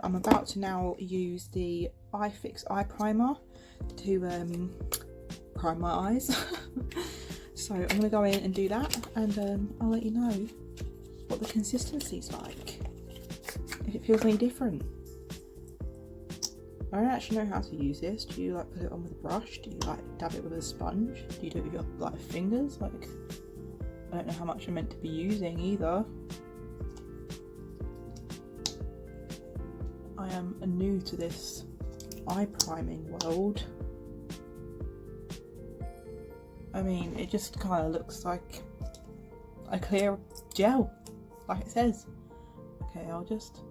I'm about to now use the iFix eye primer to prime my eyes. So I'm going to go in and do that, and I'll let you know what the consistency's like, if it feels any different. I don't actually know how to use this. Do you like put it on with a brush? Do you like dab it with a sponge? Do you do it with your like fingers? Like, I don't know how much I'm meant to be using either. I am new to this eye priming world. I mean, it just kind of looks like a clear gel, like it says. Okay, I'll just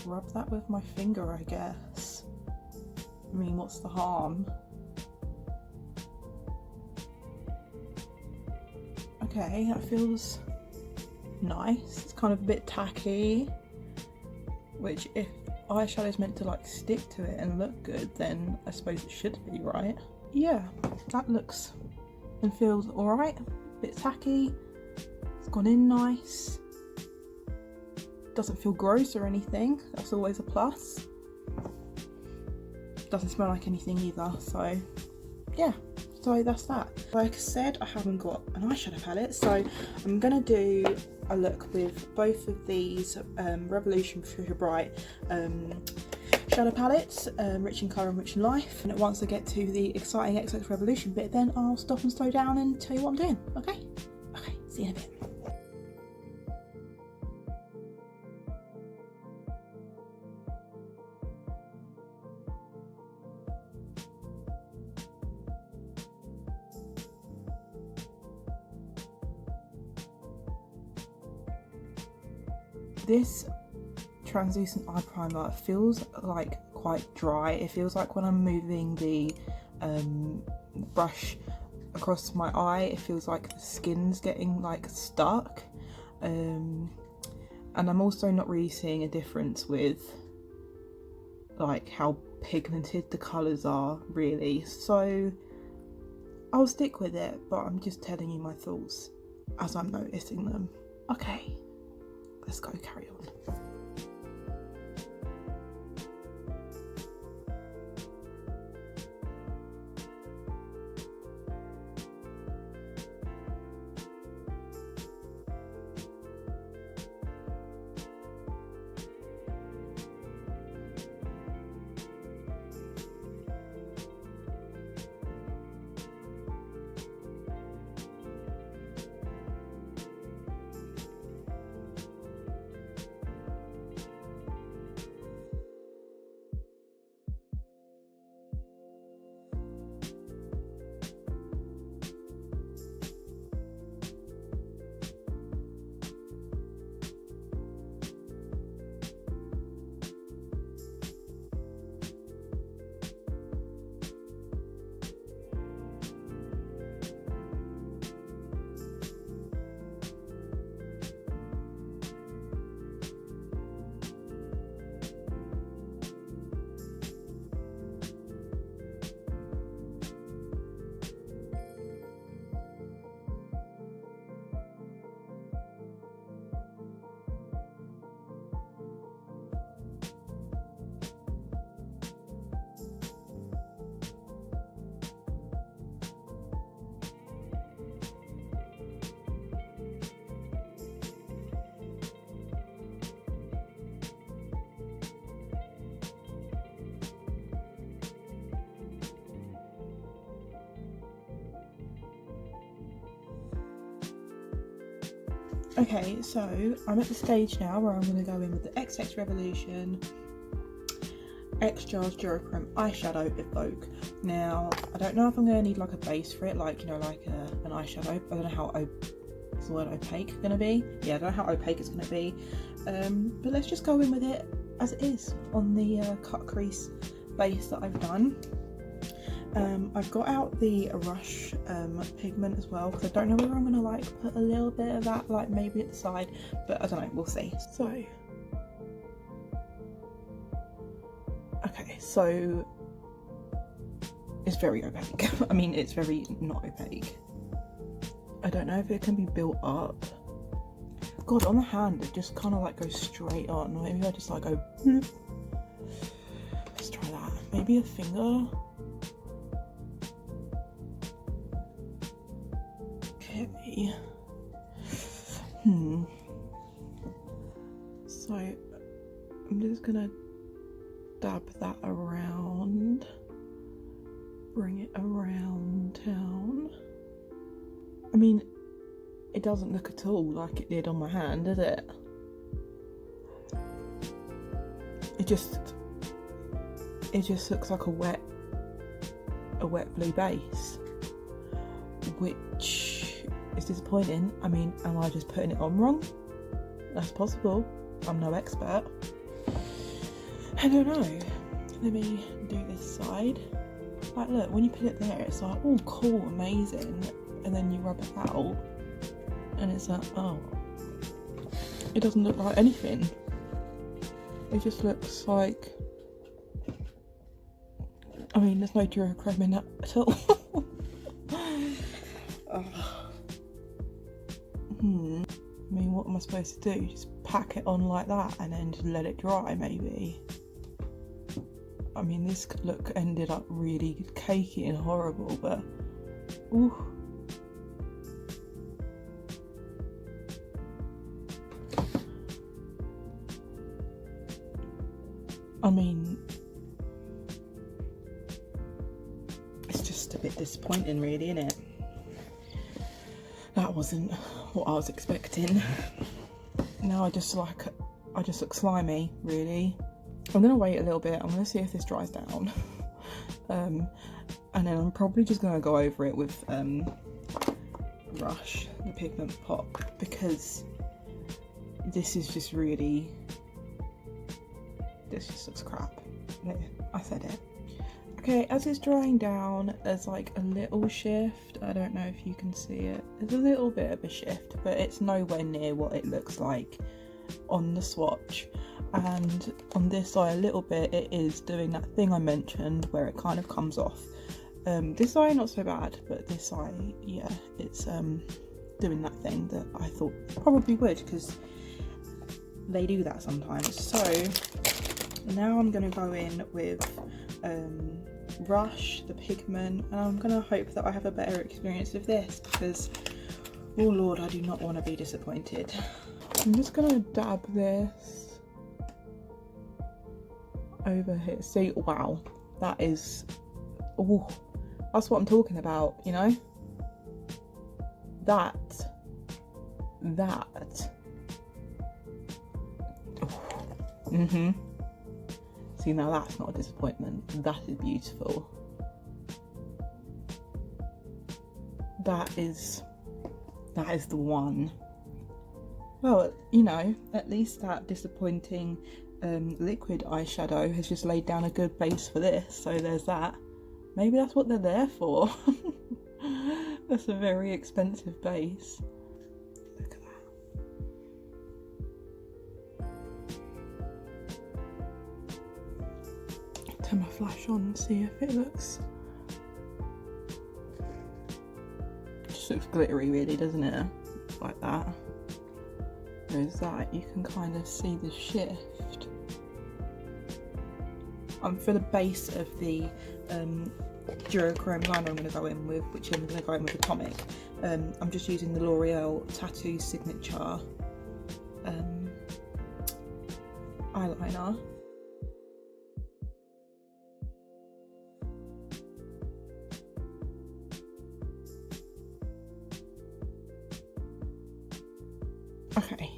rub that with my finger, I guess. I mean, what's the harm? Okay, that feels nice. It's kind of a bit tacky, which if eyeshadow is meant to like stick to it and look good, then I suppose it should be, right? Yeah, that looks and feels alright. A bit tacky. It's gone in nice. Doesn't feel gross or anything. That's always a plus. Doesn't smell like anything either. So yeah. So that's that. Like I said, I haven't got an eyeshadow palette, so I'm gonna do a look with both of these Revolution Fuchsia Bright shadow palettes, Rich in Colour and Rich in Life. And once I get to the exciting XX Revolution bit, then I'll stop and slow down and tell you what I'm doing. Okay? Okay, see you in a bit. This translucent eye primer feels like quite dry. It feels like when I'm moving the brush across my eye, it feels like the skin's getting like stuck. And I'm also not really seeing a difference with like how pigmented the colours are really. So I'll stick with it, but I'm just telling you my thoughts as I'm noticing them. Okay. Let's go, carry on. Okay, so I'm at the stage now where I'm going to go in with the XX Revolution XXcharged Duochrome eyeshadow Evoke. Now, I don't know if I'm going to need like a base for it, like, you know, like an eyeshadow. I don't know how is the word opaque going to be? Yeah, I don't know how opaque it's going to be. But let's just go in with it as it is on the cut crease base that I've done. I've got out the Rush pigment as well, because I don't know whether I'm going to like put a little bit of that like maybe at the side, but I don't know, we'll see. So, okay, so it's very opaque. I mean, it's very not opaque. I don't know if it can be built up. God, on the hand it just kind of like goes straight on. Maybe I just like go bloop. maybe a finger. Okay. So I'm just gonna dab that around, bring it around town. I mean, it doesn't look at all like it did on my hand, does it? It just looks like a wet blue base, which is disappointing. I mean, am I just putting it on wrong? That's possible. I'm no expert. I don't know. Let me do this side. Like, look, when you put it there, it's like, oh, cool, amazing. And then you rub it out, and it's like, oh, it doesn't look like anything. It just looks like, I mean, there's no Duochrome in that at all. I mean, what am I supposed to do? Just pack it on like that and then just let it dry, maybe? I mean, this look ended up really cakey and horrible, but ooh. I mean, it's just a bit disappointing, really, isn't it? That wasn't what I was expecting. Now I just look slimy, really. I'm gonna wait a little bit. I'm gonna see if this dries down, and then I'm probably just gonna go over it with Rush, the pigment pot, because this is just really. This just looks crap. I said it. Okay, as it's drying down, there's like a little shift. I don't know if you can see it. There's a little bit of a shift, but it's nowhere near what it looks like on the swatch. And on this eye a little bit, it is doing that thing I mentioned where it kind of comes off. This eye not so bad, but this eye, yeah, it's doing that thing that I thought probably would, because they do that sometimes. So now I'm going to go in with Rush, the pigment, and I'm going to hope that I have a better experience with this, because, oh lord, I do not want to be disappointed. I'm just going to dab this over here. See, wow, that is, oh, that's what I'm talking about, you know? That. Oh. See, now that's not a disappointment. That is beautiful. That is the one. Well, you know, at least that disappointing liquid eyeshadow has just laid down a good base for this, so there's that. Maybe that's what they're there for. That's a very expensive base. Look at that. Turn my flash on and see if it looks. Just looks glittery, really, doesn't it? Like that. There's that. You can kind of see the shift. For the base of the Duochrome liner I'm going to go in with, which I'm going to go in with Atomic. I'm just using the L'Oreal Tattoo Signature eyeliner. Okay,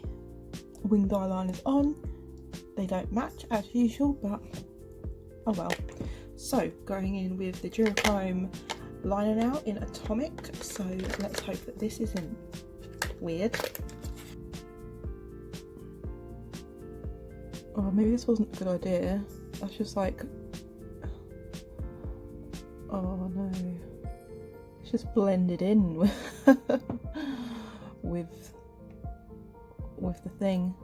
winged eyeliners on. They don't match as usual, but oh well. So going in with the Duochrome liner now in Atomic. So let's hope that this isn't weird. Oh, maybe this wasn't a good idea. That's just like, oh no, it's just blended in with the thing.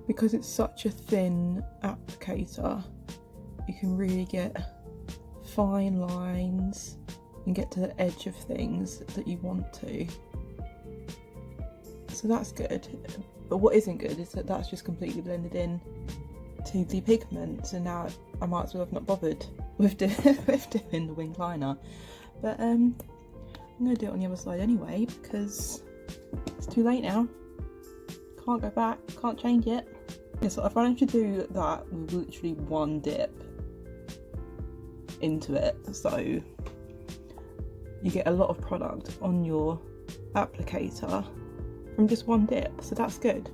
Because it's such a thin applicator, you can really get fine lines and get to the edge of things that you want to. So that's good. But what isn't good is that that's just completely blended in to the pigment, so now I might as well have not bothered. with doing the winged liner. But I'm gonna do it on the other side anyway because it's too late now. Can't go back, can't change it. Yeah, so I've managed to do that with literally one dip into it, so you get a lot of product on your applicator from just one dip, so that's good.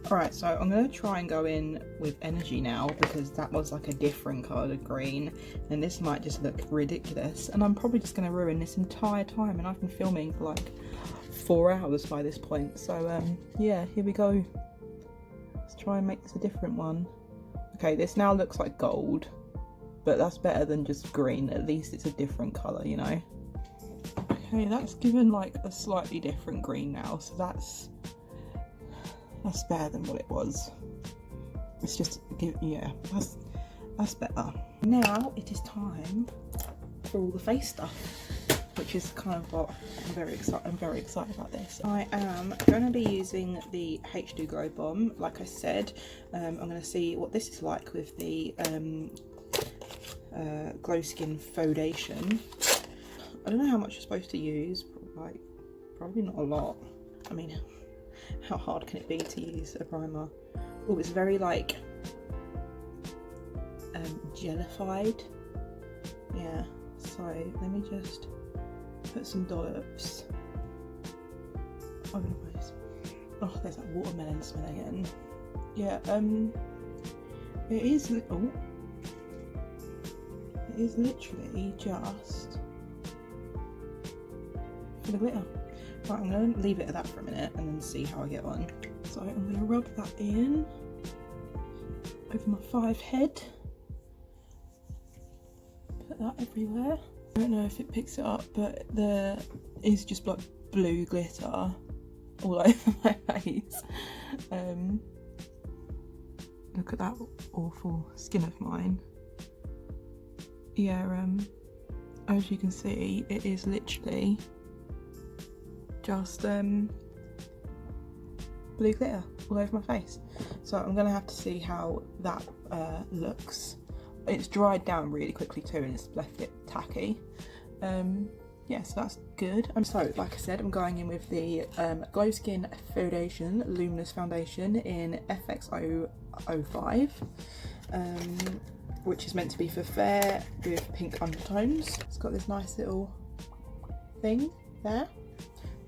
Alright, so I'm going to try and go in with energy now because that was like a different coloured green and this might just look ridiculous and I'm probably just going to ruin this entire time, and I've been filming for like 4 hours by this point, so yeah, here we go. Let's try and make this a different one. Okay, this now looks like gold, but that's better than just green. At least it's a different colour, you know. Okay, that's given like a slightly different green now, so that's better than what it was. It's just, yeah, that's better. Now it is time for all the face stuff, which is kind of what I'm very excited about this. I am going to be using the H2 Glow Bomb, like I said. I'm going to see what this is like with the Glow Skin Fauxxdation. I don't know how much you're supposed to use, like probably not a lot. I mean, how hard can it be to use a primer? Oh, it's very like jellified. Yeah, so let me just put some dollops over the face. Oh, there's that watermelon smell again. Yeah, it is literally just for the glitter. Right, I'm going to leave it at that for a minute and then see how I get on. So I'm going to rub that in over my 5 head. Put that everywhere. I don't know if it picks it up, but there is just like blue glitter all over my face. Look at that awful skin of mine. Yeah, as you can see, it is literally just blue glitter all over my face. So I'm gonna have to see how that looks. It's dried down really quickly too and it's left it tacky. Yeah, so that's good. So like I said, I'm going in with the Glow Skin Fauxxdation Luminous Foundation in FXo.1 which is meant to be for fair with pink undertones. It's got this nice little thing there,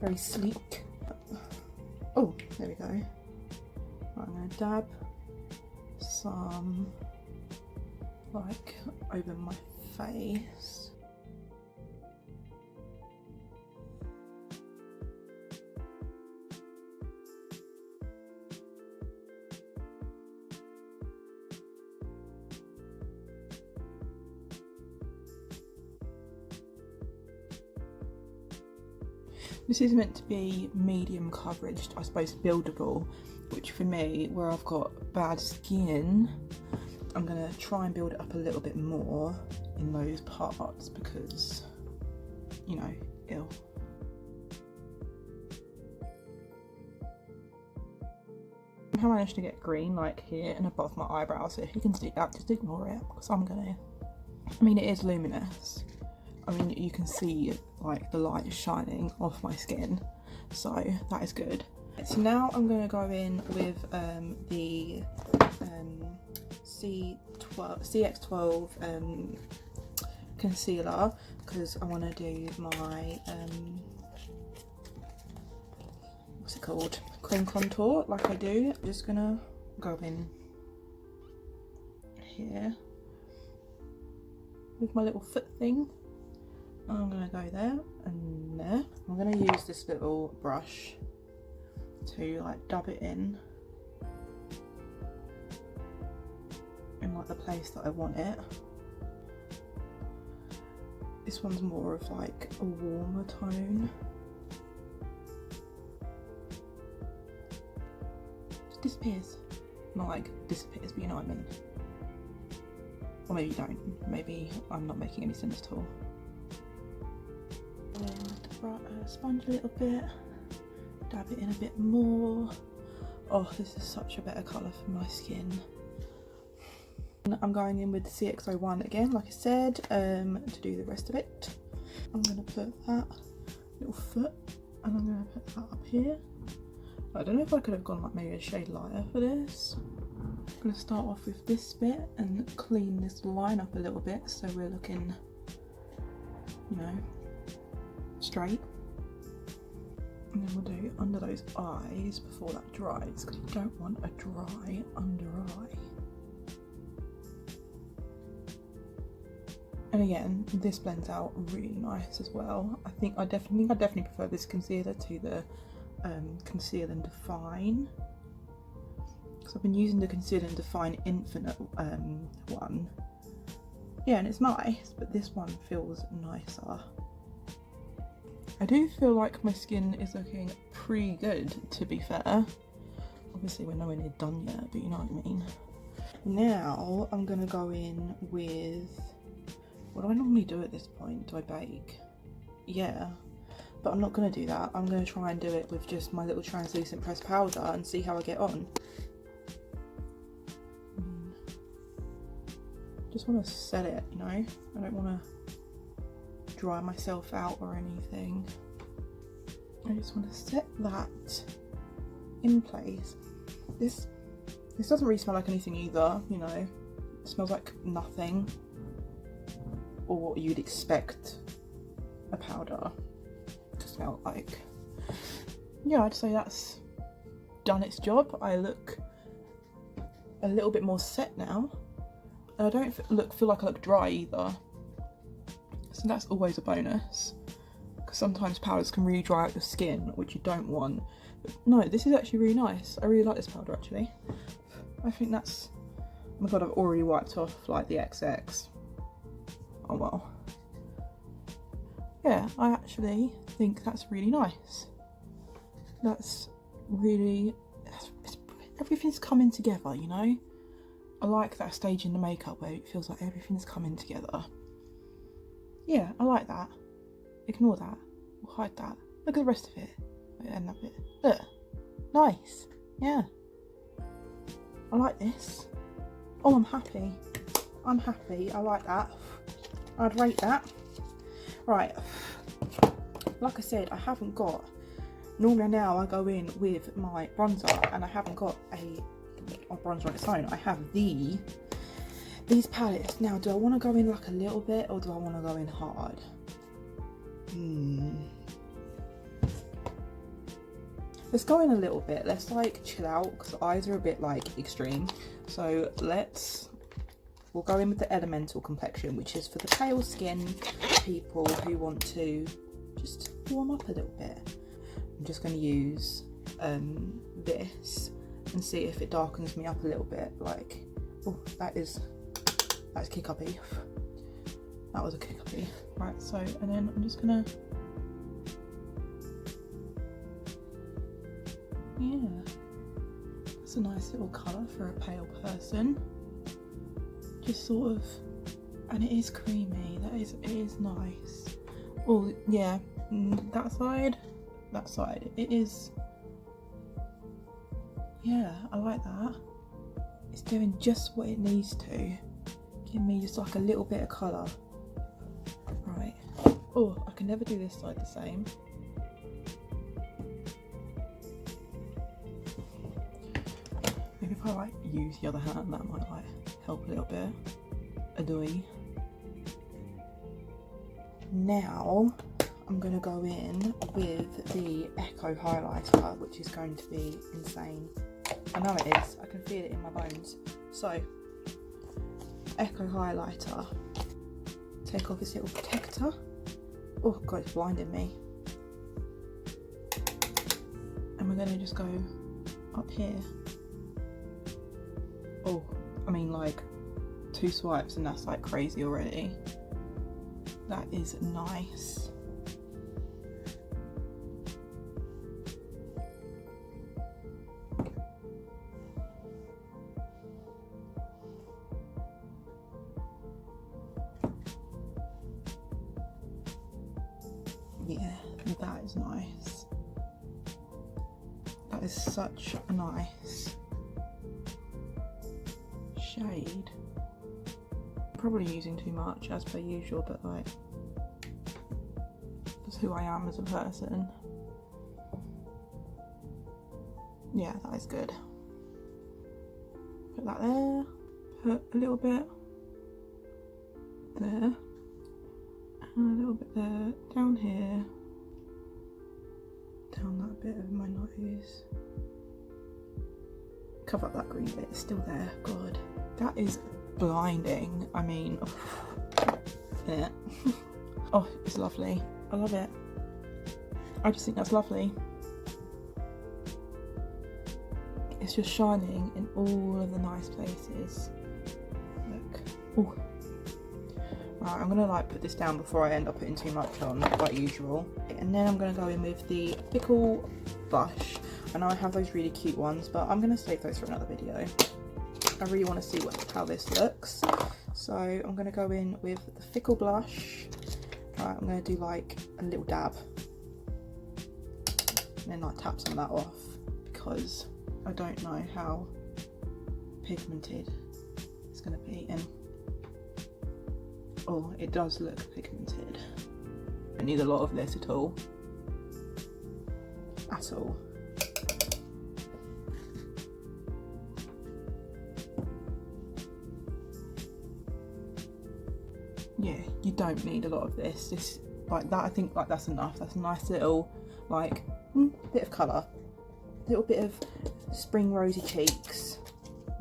very sleek. Oh, there we go. Right, I'm going to dab some like over my face. This is meant to be medium coverage, I suppose buildable, which for me, where I've got bad skin, I'm going to try and build it up a little bit more in those parts because, you know, ill. I managed to get green like here and above my eyebrows, so if you can see that, just ignore it because I'm going to, I mean, it is luminous. I mean, you can see like the light shining off my skin, so that is good. So now I'm going to go in with the CXo.1 concealer because I want to do my what's it called, cream contour like I do. I'm just going to go in here with my little foot thing. I'm going to go there and there. I'm going to use this little brush to like dab it in like the place that I want it. This one's more of like a warmer tone. Just disappears. Not like disappears, but you know what I mean. Or maybe you don't. Maybe I'm not making any sense at all. Sponge a little bit, dab it in a bit more. Oh, this is such a better colour for my skin. then I'm going in with the CXo.1 again, like I said, to do the rest of it. I'm going to put that little foot, and I'm going to put that up here. I don't know if I could have gone like maybe a shade lighter for this. I'm going to start off with this bit and clean this line up a little bit so we're looking, you know, straight. And then we'll do under those eyes before that dries, because you don't want a dry under eye. And again, this blends out really nice as well. I think I definitely prefer this concealer to the Conceal and Define, because I've been using the Conceal and Define Infinite one. Yeah, and it's nice, but this one feels nicer. I do feel like my skin is looking pretty good, to be fair. Obviously we're nowhere near done yet, but you know what I mean. Now I'm gonna go in with, what do I normally do at this point? Do I bake? Yeah, but I'm not gonna do that. I'm gonna try and do it with just my little translucent pressed powder and see how I get on. Just want to set it, you know? I don't want to dry myself out or anything. I just want to set that in place. This doesn't really smell like anything either, you know. It smells like nothing, or what you'd expect a powder to smell like. Yeah, I'd say that's done its job. I look a little bit more set now. I don't feel like I look dry either, so that's always a bonus, because sometimes powders can really dry out your skin, which you don't want. But no, this is actually really nice. I really like this powder actually. I think that's, oh my god, I've already wiped off like the XX. Oh well. Yeah, I actually think that's really nice. That's really, everything's coming together, you know? I like that stage in the makeup where it feels like everything's coming together. Yeah, I like that. Ignore that. We'll hide that. Look at the rest of it. And that bit. Look. Nice. Yeah. I like this. Oh, I'm happy. I'm happy. I like that. I'd rate that. Right. Like I said, I haven't got... Normally now I go in with my bronzer, and I haven't got a bronzer on its own. I have these palettes. Now, do I want to go in like a little bit, or do I want to go in hard? Let's go in a little bit. Let's like chill out, because the eyes are a bit like extreme. So we'll go in with the Elemental Complexion, which is for the pale skin people who want to just warm up a little bit. I'm just going to use this and see if it darkens me up a little bit. Like, oh, that's kick-uppy. That was a kick-uppy. Right, so, and then I'm just gonna, yeah, that's a nice little colour for a pale person. Just sort of, and it is creamy. It is nice. Oh yeah, that side, it is. Yeah, I like that. It's doing just what it needs to. Give me just like a little bit of colour. Right. Oh, I can never do this side the same. Maybe if I like use the other hand, that might like help a little bit. Adoy. Now I'm going to go in with the Echo highlighter, which is going to be insane. I know it is, I can feel it in my bones. So, Echo highlighter. Take off this little protector. Oh god, it's blinding me. And we're going to just go up here. Oh, I mean like 2 swipes and that's like crazy already. That is nice. Yeah, that is nice. That is such a nice shade. probably using too much as per usual, but like, that's who I am as a person. Yeah, that is good. Put that there, put a little bit there, and a little bit there, down here, down that bit of my nose. Cover up that green bit, it's still there, God. That is blinding, I mean, yeah. Oh, it's lovely, I love it. I just think that's lovely. It's just shining in all of the nice places. Look. Oh. Right, I'm gonna like put this down before I end up putting too much on, like usual. And then I'm gonna go in with the Fickle blush. I know I have those really cute ones, but I'm gonna save those for another video. I really want to see how this looks. So I'm gonna go in with the Fickle blush. Right, I'm gonna do like a little dab. And then like tap some of that off, because I don't know how pigmented it's going to be, and oh, it does look pigmented. I don't need a lot of this at all. At all. Yeah, you don't need a lot of this. This, like that, I think like that's enough. That's a nice little like bit of colour. A little bit of spring rosy cheeks.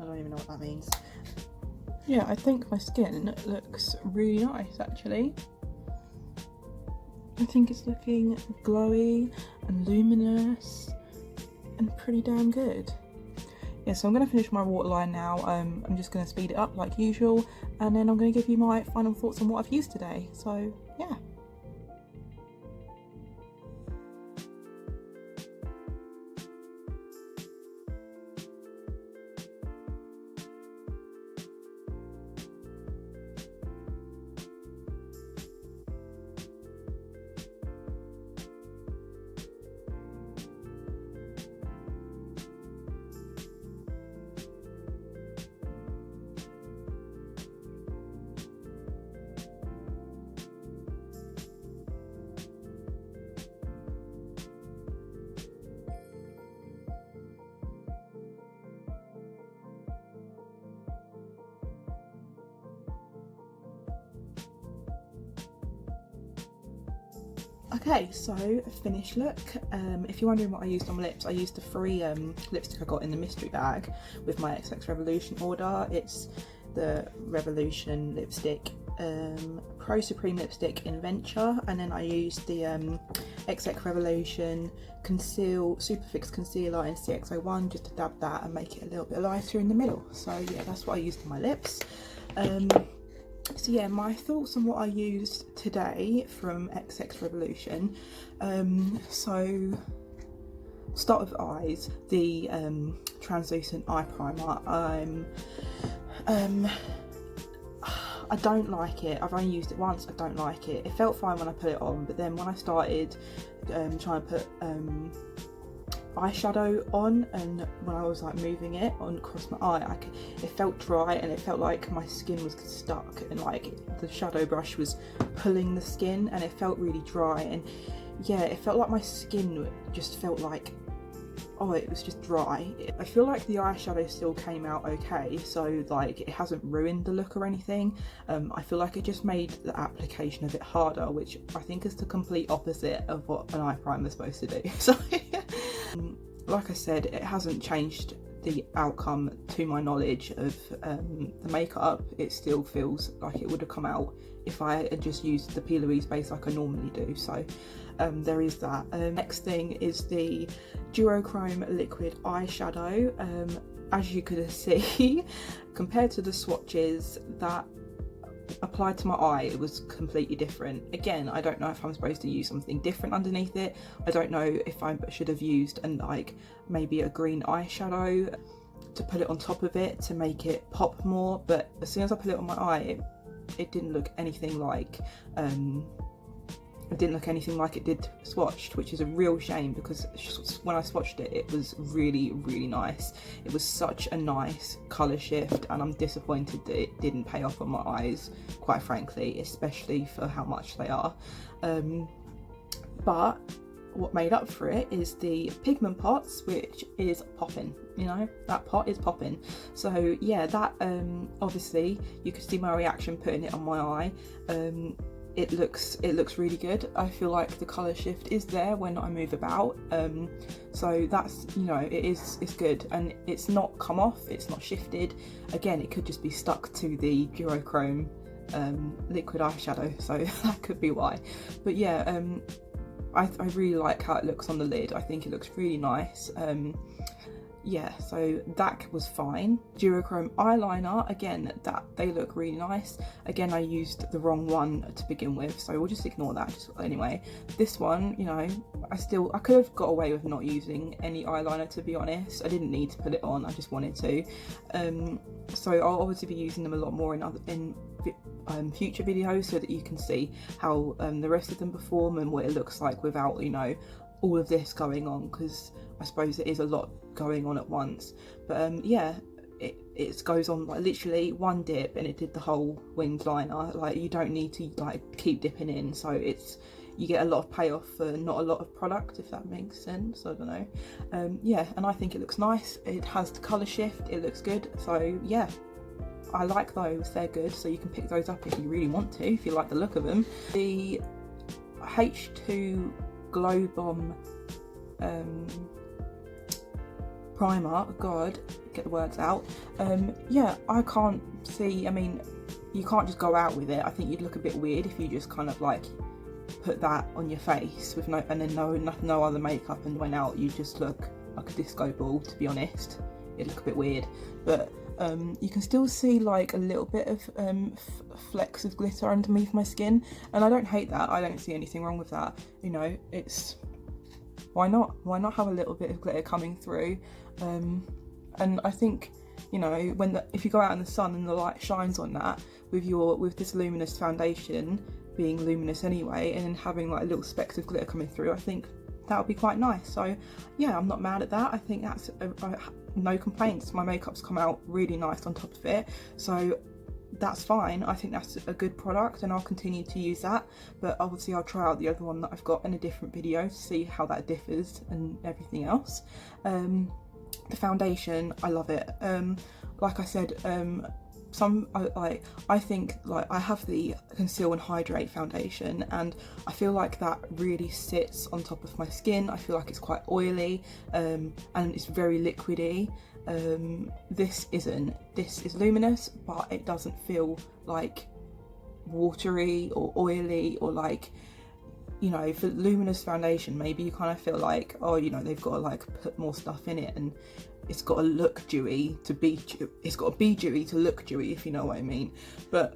I don't even know what that means. Yeah, I think my skin looks really nice actually. I think it's looking glowy and luminous and pretty damn good. Yeah, so I'm going to finish my waterline now. I'm just going to speed it up like usual, and then I'm going to give you my final thoughts on what I've used today. So yeah. Okay, so finished look. If you're wondering what I used on my lips, I used the free lipstick I got in the mystery bag with my XX Revolution order. It's the Revolution lipstick, Pro Supreme lipstick in Venture, and then I used the XX Revolution superfiXX concealer in CXo.1 just to dab that and make it a little bit lighter in the middle. So yeah, that's what I used on my lips. So yeah, my thoughts on what I used today from XX Revolution. So start with eyes, the translucent eye primer. I don't like it. I've only used it once. I don't like it. It felt fine when I put it on, but then when I started trying to put eyeshadow on, and when I was like moving it on across my eye, it felt dry, and it felt like my skin was stuck, and like the shadow brush was pulling the skin, and it felt really dry. And yeah, it felt like my skin just felt like, oh, it was just dry. I feel like the eyeshadow still came out okay, so like it hasn't ruined the look or anything. I feel like it just made the application a bit harder, which I think is the complete opposite of what an eye primer is supposed to do. So like I said, it hasn't changed the outcome to my knowledge of the makeup. It still feels like it would have come out if I had just used the peelery base like I normally do. So there is that. Next thing is the Duochrome liquid eyeshadow. As you could see, compared to the swatches that applied to my eye, it was completely different. Again, I don't know if I'm supposed to use something different underneath it. I don't know if I should have used maybe a green eyeshadow to put it on top of it to make it pop more, but as soon as I put it on my eye, it didn't look anything like it didn't look anything like it did swatched, which is a real shame because when I swatched it, it was really, really nice. It was such a nice colour shift, and I'm disappointed that it didn't pay off on my eyes, quite frankly, especially for how much they are. But what made up for it is the pigment pots, which is popping, you know, that pot is popping. So yeah, that obviously you could see my reaction putting it on my eye. It looks really good. I feel like the colour shift is there when I move about, so that's, you know, it's good, and it's not come off, it's not shifted. Again, it could just be stuck to the Duochrome liquid eyeshadow, so that could be why. But yeah, I really like how it looks on the lid. I think it looks really nice. Yeah, so that was fine. Duochrome eyeliner, again, that they look really nice. Again, I used the wrong one to begin with, so we'll just ignore that. Anyway, this one, you know, I could have got away with not using any eyeliner, to be honest. I didn't need to put it on, I just wanted to. So I'll obviously be using them a lot more in future videos, so that you can see how the rest of them perform and what it looks like without, you know, all of this going on, because I suppose it is a lot going on at once. But yeah, it goes on like literally one dip and it did the whole winged liner. Like, you don't need to like keep dipping in, so you get a lot of payoff for not a lot of product, if that makes sense. I don't know. Yeah, and I think it looks nice. It has the colour shift, it looks good. So yeah, I like those, they're good. So you can pick those up if you really want to, if you like the look of them. The H2 Glow Bomb primer, god, get the words out. Yeah, I can't see, I mean, you can't just go out with it. I think you'd look a bit weird if you just kind of like put that on your face with no other makeup and went out. You just look like a disco ball, to be honest. It'd look a bit weird. But you can still see like a little bit of flecks of glitter underneath my skin, and I don't hate that. I don't see anything wrong with that. You know, it's why not have a little bit of glitter coming through. And I think, you know, if you go out in the sun and the light shines on that with this luminous foundation being luminous anyway, and then having like little specks of glitter coming through, I think that would be quite nice. So yeah, I'm not mad at that. I think that's no complaints. My makeup's come out really nice on top of it, so that's fine. I think that's a good product, and I'll continue to use that. But obviously I'll try out the other one that I've got in a different video to see how that differs and everything else. The foundation, I love it. Like I said, I think like I have the Conceal and Hydrate foundation, and I feel like that really sits on top of my skin. I feel like it's quite oily, and it's very liquidy. This isn't. This is luminous, but it doesn't feel like watery or oily, or like, you know, for luminous foundation, maybe you kind of feel like, oh, you know, they've got to like put more stuff in it, and it's got to look dewy to be it's got to be dewy to look dewy, if you know what I mean. But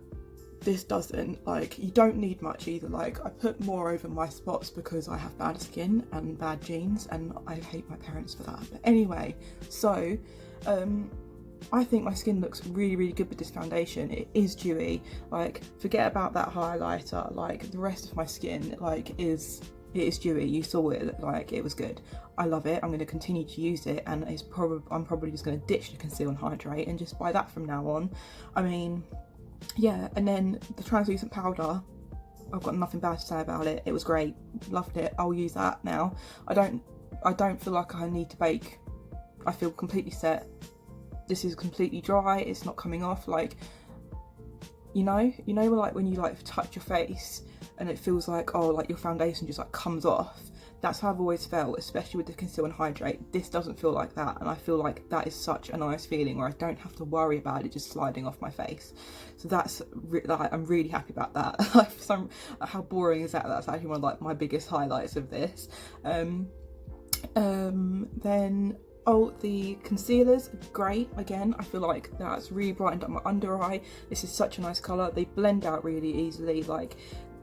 this doesn't. Like, you don't need much either. Like, I put more over my spots because I have bad skin and bad genes, and I hate my parents for that. But anyway, so I think my skin looks really, really good with this foundation. It is dewy. Like, forget about that highlighter. Like, the rest of my skin, like, it is dewy. You saw it, like, it was good. I love it. I'm going to continue to use it, and I'm probably just going to ditch the Conceal and Hydrate and just buy that from now on. I mean, yeah. And then the translucent powder, I've got nothing bad to say about it. It was great. Loved it. I'll use that now. I don't feel like I need to bake. I feel completely set. This is completely dry. It's not coming off. Like, you know, like when you like touch your face and it feels like, oh, like your foundation just like comes off. That's how I've always felt, especially with the Conceal and Hydrate. This doesn't feel like that, and I feel like that is such a nice feeling where I don't have to worry about it just sliding off my face. So that's like, I'm really happy about that. Like, how boring is that? That's actually one of like my biggest highlights of this. Then the concealers, great. Again, I feel like that's really brightened up my under eye. This is such a nice colour. They blend out really easily. Like,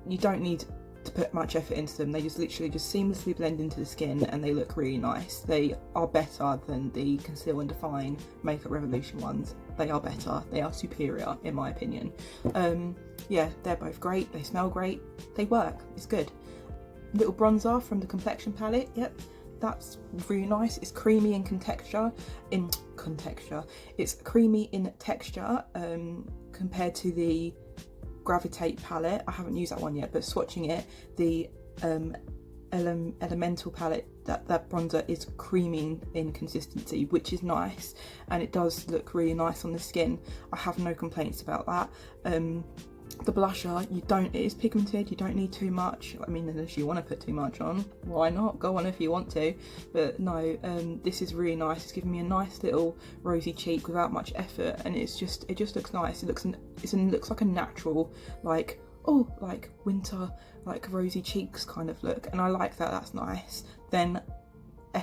you don't need to put much effort into them. They just literally just seamlessly blend into the skin, and they look really nice. They are better than the Conceal and Define Makeup Revolution ones. They are better. They are superior, in my opinion. yeah, they're both great, they smell great, they work, it's good. Little bronzer from the Complexion palette, yep, that's really nice. It's creamy in it's creamy in texture compared to the Gravitate palette. I haven't used that one yet, but swatching it, the Elemental palette, that bronzer is creamy in consistency, which is nice, and it does look really nice on the skin. I have no complaints about that. The blusher, it is pigmented, you don't need too much. I mean, unless you want to put too much on, why not? Go on if you want to, but no, this is really nice. It's giving me a nice little rosy cheek without much effort, and it just looks nice. It looks like a natural, like, oh, like winter, like rosy cheeks kind of look, and I like that. That's nice. Then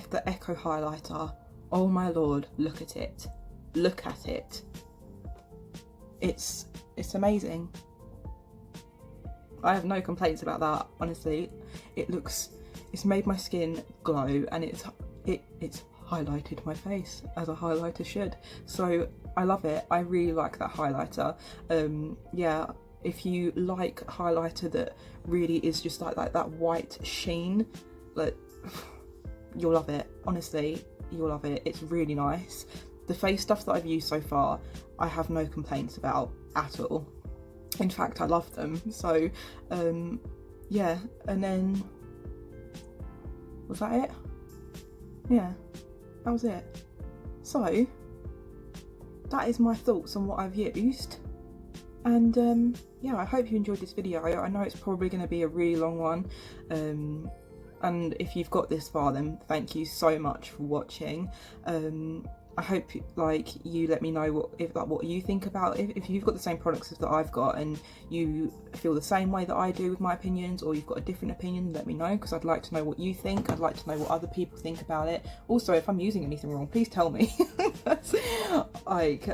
the Echo highlighter, oh my lord, look at it, it's amazing. I have no complaints about that, honestly. It's made my skin glow, and it's highlighted my face as a highlighter should. So I love it. I really like that highlighter. Yeah, if you like highlighter that really is just like that white sheen, like, you'll love it. Honestly, you'll love it. It's really nice. The face stuff that I've used so far, I have no complaints about at all. In fact, I love them. So yeah, and then was that it? Yeah, that was it. So that is my thoughts on what I've used, and yeah, I hope you enjoyed this video. I know it's probably going to be a really long one, and if you've got this far, then thank you so much for watching. I hope you let me know what you think about it. If you've got the same products that I've got and you feel the same way that I do with my opinions, or you've got a different opinion, let me know, because I'd like to know what you think. I'd like to know what other people think about it. Also, if I'm using anything wrong, please tell me. Like,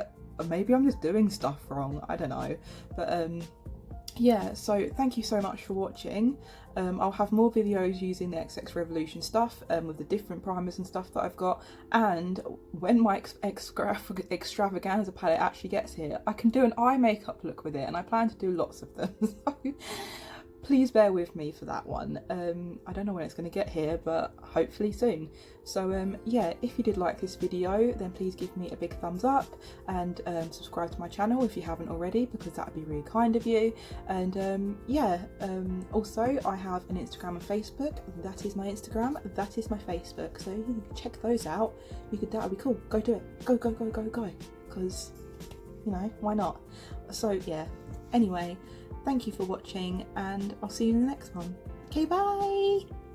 maybe I'm just doing stuff wrong, I don't know, but yeah, so thank you so much for watching. I'll have more videos using the XX Revolution stuff, with the different primers and stuff that I've got, and when my extravaganza palette actually gets here, I can do an eye makeup look with it, and I plan to do lots of them. So please bear with me for that one. I don't know when it's going to get here, but hopefully soon. So yeah, if you did like this video, then please give me a big thumbs up, and subscribe to my channel if you haven't already, because that would be really kind of you. And yeah, also I have an Instagram and Facebook. That is my Instagram, that is my Facebook, so you can check those out. That would be cool. Go do it. Go, because, you know, why not? So yeah, anyway, thank you for watching, and I'll see you in the next one. Okay, bye!